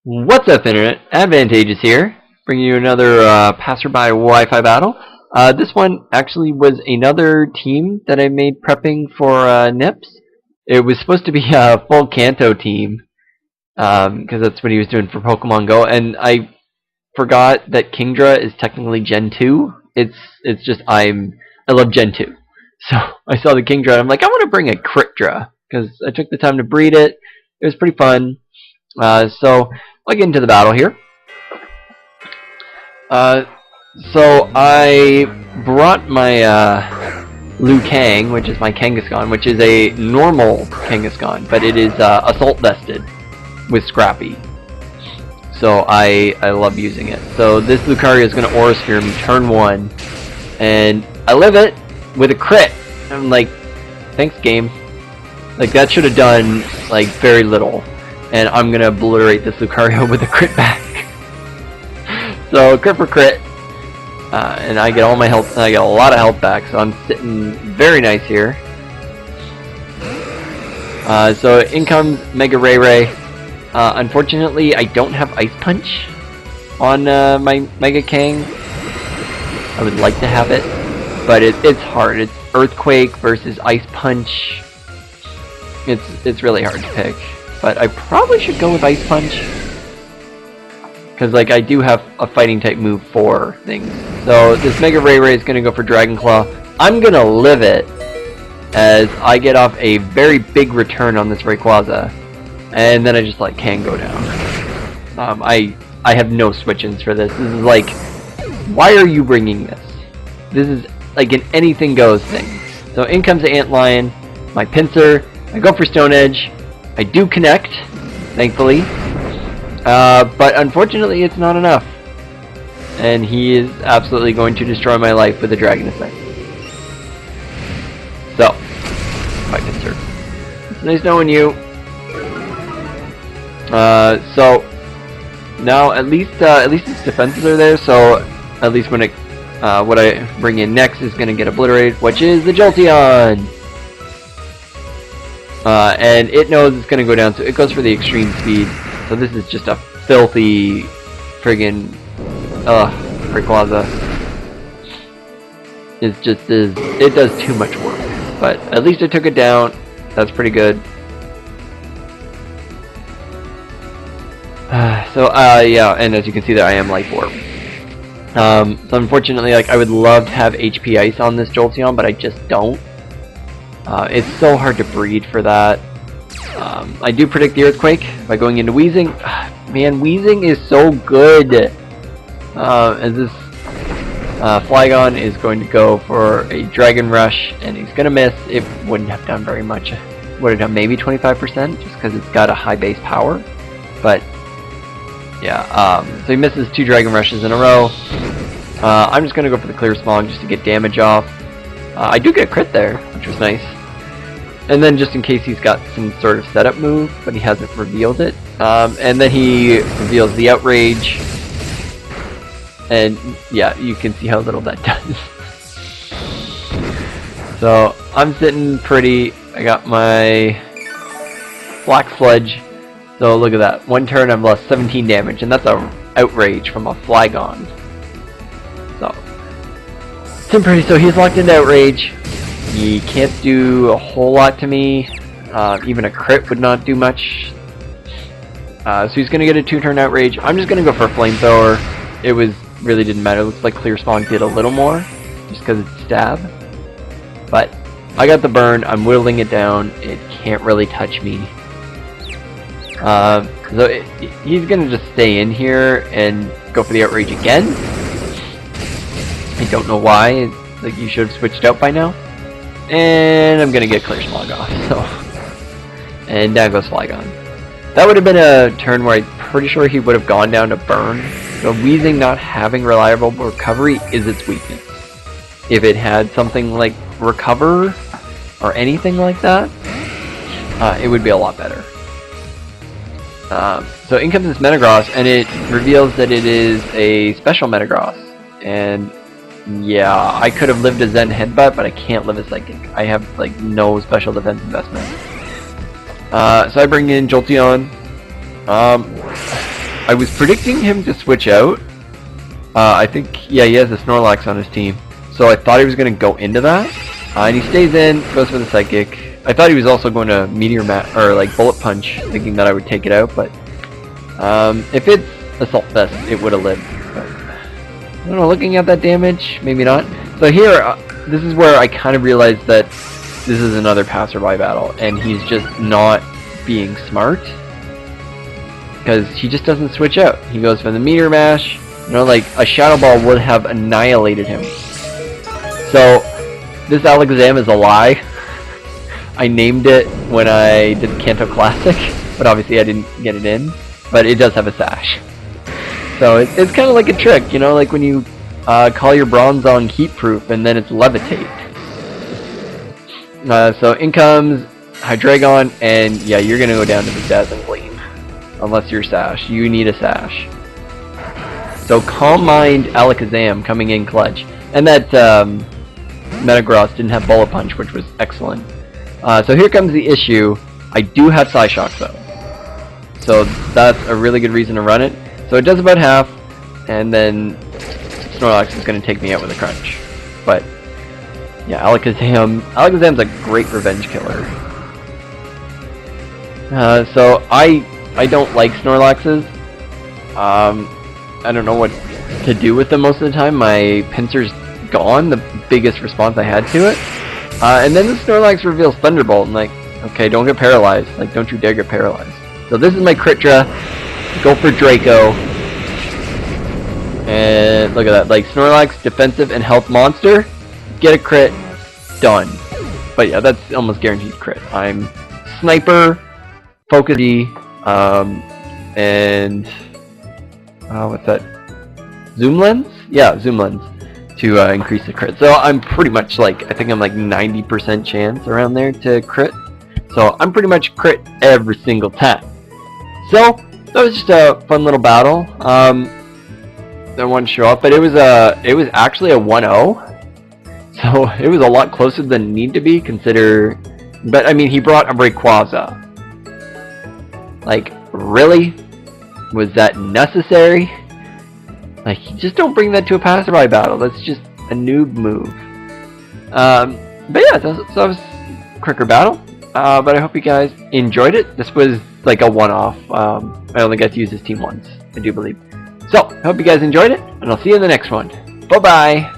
What's up, Internet? Advantageous here, bringing you another Passerby Wi-Fi battle. This one actually was another team that I made prepping for Nips. It was supposed to be a full Kanto team, because that's what he was doing for Pokemon Go, and I forgot that Kingdra is technically Gen 2. It's just I love Gen 2. So I saw the Kingdra and I'm like, I want to bring a Critdra, because I took the time to breed it. It was pretty fun. So I'll get into the battle here. So I brought my Liu Kang, which is my Kangaskhan, which is a normal Kangaskhan, but it is assault vested with Scrappy. So I love using it. So this Lucario is going to Aura Sphere me turn 1, and I live it with a crit. I'm like, thanks game. Like that should have done like very little. And I'm gonna obliterate this Lucario with a crit back. So crit for crit, and I get all my health. I get a lot of health back, so I'm sitting very nice here. So in comes Mega Ray. Unfortunately, I don't have Ice Punch on my Mega Kang. I would like to have it, but it's hard. It's Earthquake versus Ice Punch. It's really hard to pick. But I probably should go with Ice Punch, because like I do have a fighting type move for things. So this Mega Ray is going to go for Dragon Claw. I'm going to live it as I get off a very big return on this Rayquaza, and then I just like can go down. I have no switch-ins for this. This is like, why are you bringing this? This is like an anything goes thing. So in comes the Antlion, my Pinsir. I go for Stone Edge. I do connect, thankfully, but unfortunately it's not enough. And he is absolutely going to destroy my life with a Dragon Ascent. So, my Pinsir. It's nice knowing you. So now at least its defenses are there. So at least when it what I bring in next is going to get obliterated, which is the Jolteon. And it knows it's going to go down, so it goes for the extreme speed. So this is just a filthy friggin' Rayquaza. It does too much work. But at least I took it down. That's pretty good. Yeah, and as you can see there, I am Life Orb. So unfortunately, like I would love to have HP Ice on this Jolteon, but I just don't. It's so hard to breed for that. I do predict the Earthquake by going into Weezing. Man, Weezing is so good. As this Flygon is going to go for a Dragon Rush, and he's going to miss. It wouldn't have done very much. Would have done maybe 25%, just because it's got a high base power. But yeah, so he misses 2 Dragon Rushes in a row. I'm just going to go for the Clear Smog just to get damage off. I do get a crit there, which was nice. And then just in case he's got some sort of setup move, but he hasn't revealed it. And then he reveals the Outrage. And yeah, you can see how little that does. So I'm sitting pretty. I got my Black Sludge. So look at that. One turn I've lost 17 damage, and that's a Outrage from a Flygon. So sitting pretty. So he's locked into Outrage. He can't do a whole lot to me. Even a crit would not do much. So he's going to get a 2-turn Outrage. I'm just going to go for a Flamethrower. It really didn't matter. It looks like Clear Smog did a little more, just because it's Stab. But I got the burn. I'm whittling it down. It can't really touch me. So he's going to just stay in here and go for the Outrage again. I don't know why. Like, you should have switched out by now. And I'm gonna get Clear Smog off, so. And down goes Flygon. That would have been a turn where I'm pretty sure he would have gone down to Burn. So Weezing not having reliable recovery is its weakness. If it had something like Recover or anything like that, it would be a lot better. So in comes this Metagross, and it reveals that it is a special Metagross. And yeah, I could have lived a Zen Headbutt, but I can't live a Psychic. I have like no special defense investment. So I bring in Jolteon. I was predicting him to switch out. I think, yeah, he has a Snorlax on his team. So I thought he was going to go into that. And he stays in, goes for the Psychic. I thought he was also going to Meteor or like Bullet Punch, thinking that I would take it out, but if it's Assault Vest, it would have lived. But, I don't know, looking at that damage, maybe not. So here, this is where I kind of realized that this is another Passerby battle, and he's just not being smart. Because he just doesn't switch out. He goes for the Meteor Mash. You know, like, a Shadow Ball would have annihilated him. So, this Alakazam is a lie. I named it when I did the Kanto Classic, but obviously I didn't get it in. But it does have a sash. So it's kind of like a trick, you know, like when you call your Bronzong Heatproof and then it's Levitate. So in comes Hydreigon, and yeah, you're going to go down to the Dazzling Gleam. Unless you're Sash. You need a Sash. So Calm Mind Alakazam coming in clutch. And that Metagross didn't have Bullet Punch, which was excellent. So here comes the issue. I do have Psyshock though. So that's a really good reason to run it. So it does about half, and then Snorlax is going to take me out with a crunch. But yeah, Alakazam's a great revenge killer. So I don't like Snorlaxes. I don't know what to do with them most of the time. My Pinsir's gone, the biggest response I had to it. And then the Snorlax reveals Thunderbolt, and like, okay, don't get paralyzed. Like, don't you dare get paralyzed. So this is my Kingdra. Go for Draco. And look at that. Like, Snorlax, defensive and health monster. Get a crit. Done. But yeah, that's almost guaranteed crit. I'm Sniper, Focus D, and what's that? Zoom Lens? Yeah, Zoom Lens to increase the crit. So I'm pretty much like, I think I'm like 90% chance around there to crit. So I'm pretty much crit every single time. So that was just a fun little battle. I wanted to show up, but it was actually a 1-0. So it was a lot closer than it needed to be, but I mean, he brought a Rayquaza. Like, really? Was that necessary? Like, you just don't bring that to a Passerby battle. That's just a noob move. But yeah, so that was a quicker battle. But I hope you guys enjoyed it. This was like a one-off. I only got to use this team once, I do believe. So, I hope you guys enjoyed it, and I'll see you in the next one. Bye-bye!